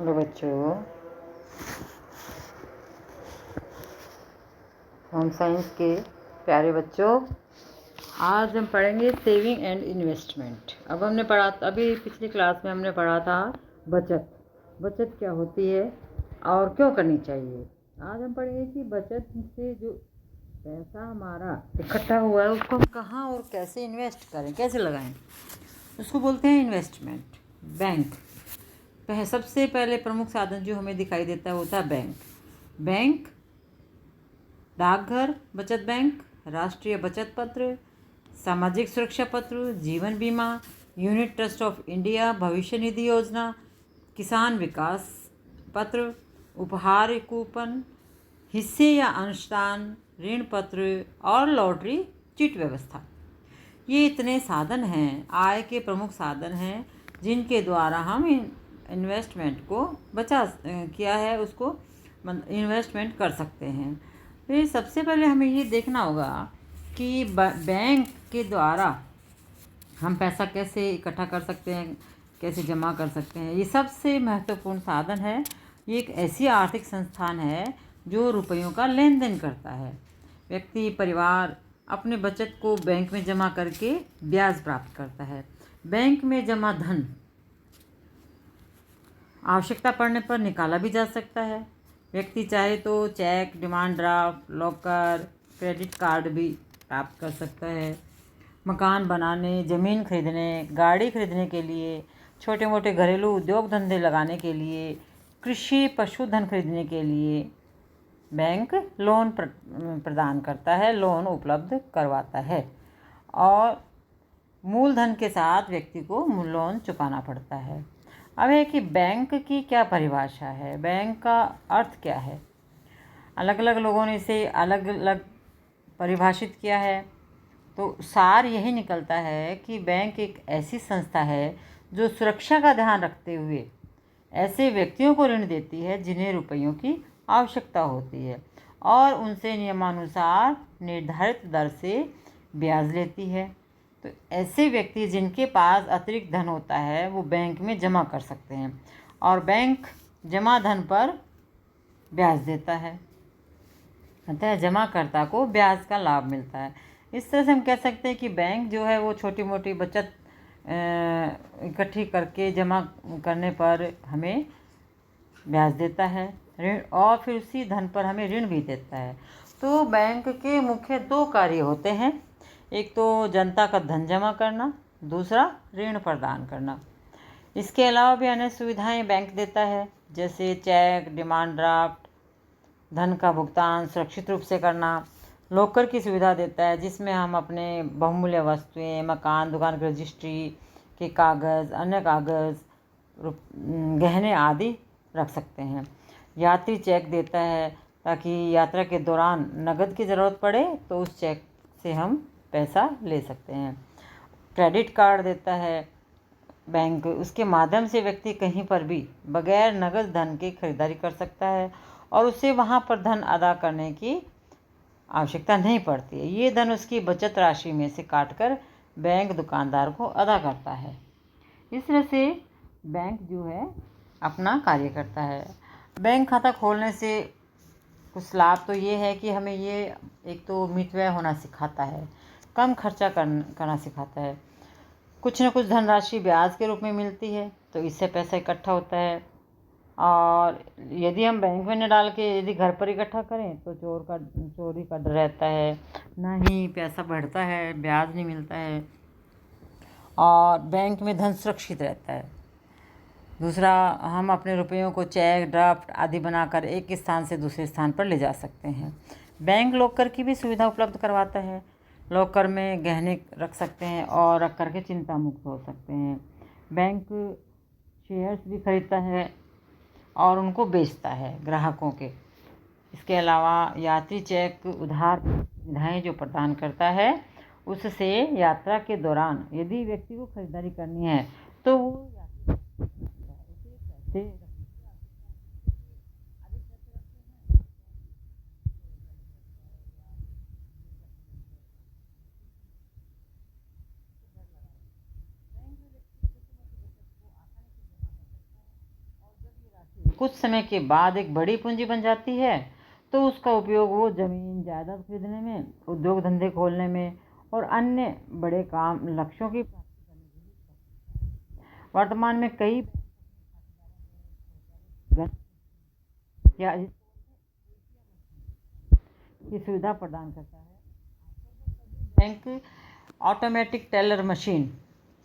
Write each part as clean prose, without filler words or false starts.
Hello बच्चों, home science के प्यारे बच्चों, आज हम पढ़ेंगे सेविंग एंड इन्वेस्टमेंट। अब हमने पढ़ा, अभी पिछली क्लास में हमने पढ़ा था बचत क्या होती है और क्यों करनी चाहिए। आज हम पढ़ेंगे कि बचत से जो पैसा हमारा इकट्ठा हुआ है उसको हम कहाँ और कैसे इन्वेस्ट करें, कैसे लगाएं, उसको बोलते हैं इन्वेस्टमेंट। बैंक सबसे पहले प्रमुख साधन जो हमें दिखाई देता है वो था बैंक, डाकघर बचत बैंक, राष्ट्रीय बचत पत्र, सामाजिक सुरक्षा पत्र, जीवन बीमा, यूनिट ट्रस्ट ऑफ इंडिया, भविष्य निधि योजना, किसान विकास पत्र, उपहार कूपन, हिस्से या अंशदान, ऋण पत्र और लॉटरी चिट व्यवस्था। ये इतने साधन हैं, आय के प्रमुख साधन हैं जिनके द्वारा हम इन्वेस्टमेंट को उसको इन्वेस्टमेंट कर सकते हैं। फिर सबसे पहले हमें ये देखना होगा कि बैंक के द्वारा हम पैसा कैसे इकट्ठा कर सकते हैं, कैसे जमा कर सकते हैं। ये सबसे महत्वपूर्ण साधन है। ये एक ऐसी आर्थिक संस्थान है जो रुपयों का लेन देन करता है। व्यक्ति परिवार अपने बचत को बैंक में जमा करके ब्याज प्राप्त करता है। बैंक में जमा धन आवश्यकता पड़ने पर निकाला भी जा सकता है। व्यक्ति चाहे तो cheque, demand draft, locker, credit card भी प्राप्त कर सकता है। मकान बनाने, ज़मीन खरीदने, गाड़ी खरीदने के लिए, छोटे मोटे घरेलू उद्योग धंधे लगाने के लिए, कृषि पशुधन खरीदने के लिए बैंक लोन प्रदान करता है, लोन उपलब्ध करवाता है और मूलधन के साथ व्यक्ति को लोन चुकाना पड़ता है। अब है कि बैंक की क्या परिभाषा है, बैंक का अर्थ क्या है। अलग अलग लोगों ने इसे अलग अलग परिभाषित किया है। तो सार यही निकलता है कि बैंक एक ऐसी संस्था है जो सुरक्षा का ध्यान रखते हुए ऐसे व्यक्तियों को ऋण देती है जिन्हें रुपयों की आवश्यकता होती है और उनसे नियमानुसार निर्धारित दर से ब्याज लेती है। तो ऐसे व्यक्ति जिनके पास अतिरिक्त धन होता है वो बैंक में जमा कर सकते हैं और बैंक जमा धन पर ब्याज देता है, अतः जमाकर्ता को ब्याज का लाभ मिलता है। इस तरह से हम कह सकते हैं कि बैंक जो है वो छोटी मोटी बचत इकट्ठी करके जमा करने पर हमें ब्याज देता है ऋण, और फिर उसी धन पर हमें ऋण भी देता है। तो बैंक के मुख्य दो कार्य होते हैं, एक तो जनता का धन जमा करना, दूसरा ऋण प्रदान करना। इसके अलावा भी अन्य सुविधाएं बैंक देता है, जैसे चेक, डिमांड ड्राफ्ट, धन का भुगतान सुरक्षित रूप से करना, लॉकर की सुविधा देता है जिसमें हम अपने बहुमूल्य वस्तुएं, मकान, दुकान की रजिस्ट्री के कागज़, अन्य कागज़, गहने आदि रख सकते हैं। यात्री चेक देता है ताकि यात्रा के दौरान नकद की ज़रूरत पड़े तो उस चेक से हम पैसा ले सकते हैं। क्रेडिट कार्ड देता है बैंक, उसके माध्यम से व्यक्ति कहीं पर भी बगैर नकद धन के खरीदारी कर सकता है और उसे वहाँ पर धन अदा करने की आवश्यकता नहीं पड़ती है। ये धन उसकी बचत राशि में से काटकर बैंक दुकानदार को अदा करता है। इस तरह से बैंक जो है अपना कार्य करता है। बैंक खाता खोलने से कुछ लाभ तो ये है कि हमें ये एक तो मितव्यय होना सिखाता है, कम खर्चा करना सिखाता है, कुछ न कुछ धनराशि ब्याज के रूप में मिलती है तो इससे पैसा इकट्ठा होता है। और यदि हम बैंक में न डाल के यदि घर पर इकट्ठा करें तो चोरी का डर रहता है, ना ही पैसा बढ़ता है, ब्याज नहीं मिलता है और बैंक में धन सुरक्षित रहता है। दूसरा, हम अपने रुपयों को चेक, ड्राफ्ट आदि बनाकर एक स्थान से दूसरे स्थान पर ले जा सकते हैं। बैंक लॉकर की भी सुविधा उपलब्ध करवाता है, लॉकर में गहने रख सकते हैं और रख करके चिंता मुक्त हो सकते हैं। बैंक शेयर्स भी खरीदता है और उनको बेचता है ग्राहकों के। इसके अलावा यात्री चेक उधार सुविधाएं जो प्रदान करता है, उससे यात्रा के दौरान यदि व्यक्ति को खरीदारी करनी है तो वो पैसे कुछ समय के बाद एक बड़ी पूंजी बन जाती है तो उसका उपयोग वो ज़मीन जायदाद खरीदने में, उद्योग धंधे खोलने में और अन्य बड़े काम लक्ष्यों की प्राप्ति करने के लिए। वर्तमान में कई या की सुविधा प्रदान करता है। बैंक ऑटोमेटिक टेलर मशीन,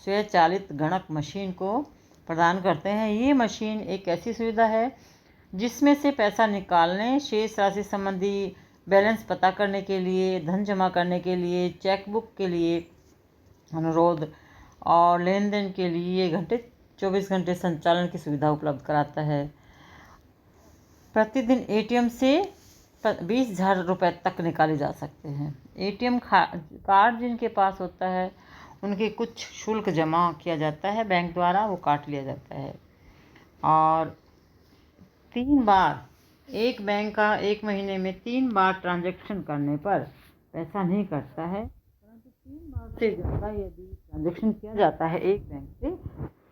स्वचालित गणक मशीन को प्रदान करते हैं। ये मशीन एक ऐसी सुविधा है जिसमें से पैसा निकालने, शेष राशि संबंधी बैलेंस पता करने के लिए, धन जमा करने के लिए, चेकबुक के लिए अनुरोध और लेन देन के लिए 24 घंटे संचालन की सुविधा उपलब्ध कराता है। प्रतिदिन एटीएम से 20,000 रुपये तक निकाले जा सकते हैं। एटीएम कार्ड जिनके पास होता है उनके कुछ शुल्क जमा किया जाता है बैंक द्वारा, वो काट लिया जाता है। और 3 बार एक बैंक का एक महीने में 3 बार ट्रांजैक्शन करने पर पैसा नहीं कटता है, परंतु 3 बार से ज़्यादा यदि ट्रांजैक्शन किया जाता है एक बैंक से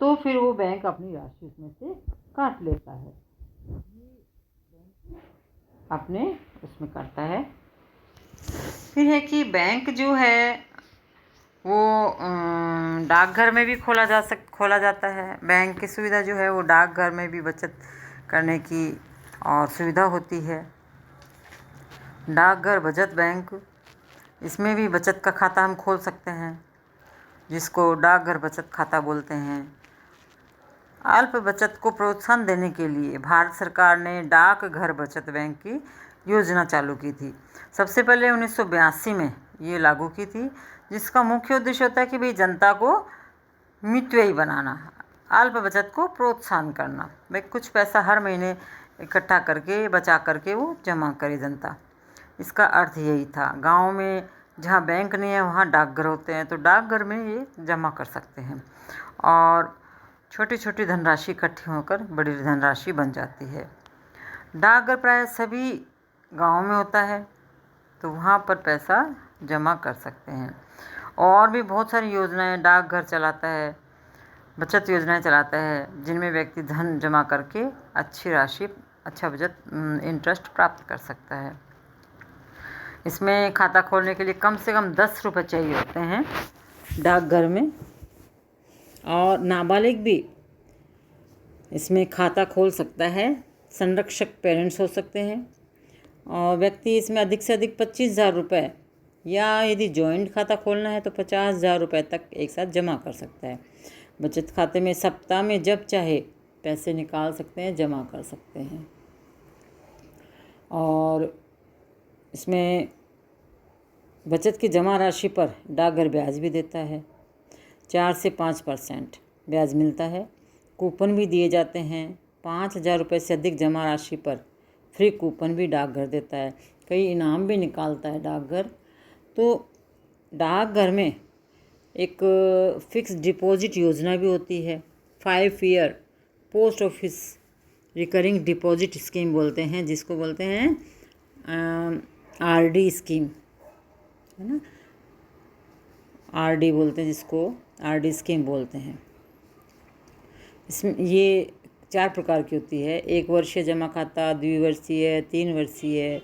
तो फिर वो बैंक अपनी राशि उसमें से काट लेता है। अपने उसमें करता है। फिर है कि बैंक जो है वो डाकघर में भी खोला जाता है। बैंक की सुविधा जो है वो डाकघर में भी बचत करने की और सुविधा होती है। डाकघर बचत बैंक, इसमें भी बचत का खाता हम खोल सकते हैं जिसको डाकघर बचत खाता बोलते हैं। अल्प बचत को प्रोत्साहन देने के लिए भारत सरकार ने डाकघर बचत बैंक की योजना चालू की थी। सबसे पहले 1982 में ये लागू की थी, जिसका मुख्य उद्देश्य होता है कि भाई जनता को मितव्ययी बनाना, अल्प बचत को प्रोत्साहन करना। भाई कुछ पैसा हर महीने इकट्ठा करके बचा करके वो जमा करे जनता, इसका अर्थ यही था। गाँव में जहाँ बैंक नहीं है वहाँ डाकघर होते हैं तो डाकघर में ये जमा कर सकते हैं और छोटी छोटी धनराशि इकट्ठी होकर बड़ी धनराशि बन जाती है। डाकघर प्राय सभी गाँव में होता है तो वहाँ पर पैसा जमा कर सकते हैं। और भी बहुत सारी योजनाएं डाकघर चलाता है, बचत योजनाएं चलाता है जिनमें व्यक्ति धन जमा करके अच्छी राशि, अच्छा बचत इंटरेस्ट प्राप्त कर सकता है। इसमें खाता खोलने के लिए कम से कम 10 रुपये चाहिए होते हैं डाकघर में, और नाबालिग भी इसमें खाता खोल सकता है। संरक्षक पेरेंट्स हो सकते हैं और व्यक्ति इसमें अधिक से अधिक 25,000 रुपये या यदि जॉइंट खाता खोलना है तो 50,000 रुपये तक एक साथ जमा कर सकता है। बचत खाते में सप्ताह में जब चाहे पैसे निकाल सकते हैं, जमा कर सकते हैं। और इसमें बचत की जमा राशि पर डाकघर ब्याज भी देता है, 4 से 5% ब्याज मिलता है। कूपन भी दिए जाते हैं। 5,000 रुपये से अधिक जमा राशि पर फ्री कूपन भी डाकघर देता है। कई इनाम भी निकालता है डाकघर। तो डाकघर में एक फिक्स डिपॉजिट योजना भी होती है। 5 year post office recurring deposit scheme बोलते हैं, जिसको बोलते हैं आरडी स्कीम, है ना, आरडी बोलते हैं जिसको, आरडी स्कीम बोलते हैं। इसमें ये 4 प्रकार की होती है। 1 वर्षीय जमा खाता, 2 वर्षीय, 3 वर्षीय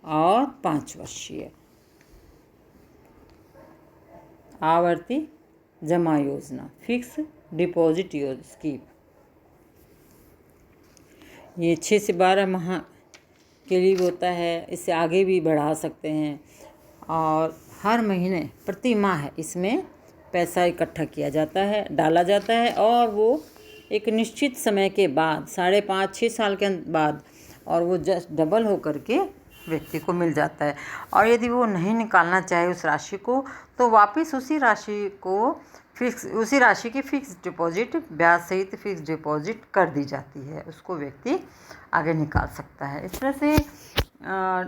और 5 वर्षीय। आवर्ती जमा योजना, फिक्स डिपॉजिट स्कीम, ये 6 से 12 माह के लिए होता है। इससे आगे भी बढ़ा सकते हैं और हर महीने प्रति माह इसमें पैसा इकट्ठा किया जाता है, डाला जाता है और वो एक निश्चित समय के बाद 5.5-6 साल के बाद और वो जस्ट डबल हो करके व्यक्ति को मिल जाता है। और यदि वो नहीं निकालना चाहे उस राशि को तो वापस उसी राशि की फिक्स डिपॉजिट, ब्याज सहित फिक्स डिपॉजिट कर दी जाती है, उसको व्यक्ति आगे निकाल सकता है। इस तरह से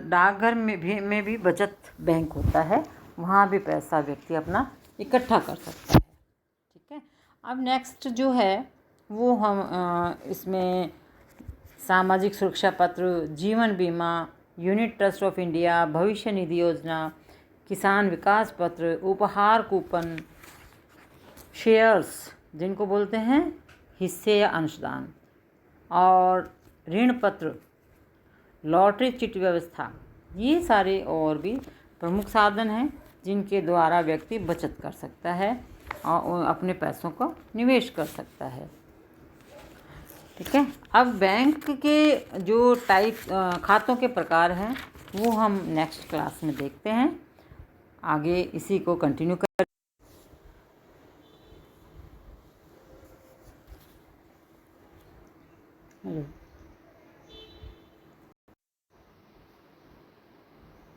डाकघर में भी बचत बैंक होता है, वहाँ भी पैसा व्यक्ति अपना इकट्ठा कर सकता है। ठीक है, अब नेक्स्ट जो है वो हम इसमें सामाजिक सुरक्षा पत्र, जीवन बीमा, यूनिट ट्रस्ट ऑफ इंडिया, भविष्य निधि योजना, किसान विकास पत्र, उपहार कूपन, शेयर्स जिनको बोलते हैं हिस्से या अंशदान, और ऋण पत्र, लॉटरी चिट व्यवस्था, ये सारे और भी प्रमुख साधन हैं जिनके द्वारा व्यक्ति बचत कर सकता है और अपने पैसों को निवेश कर सकता है। ठीक है, अब बैंक के जो खातों के प्रकार हैं वो हम नेक्स्ट क्लास में देखते हैं। आगे इसी को कंटिन्यू कर। हेलो।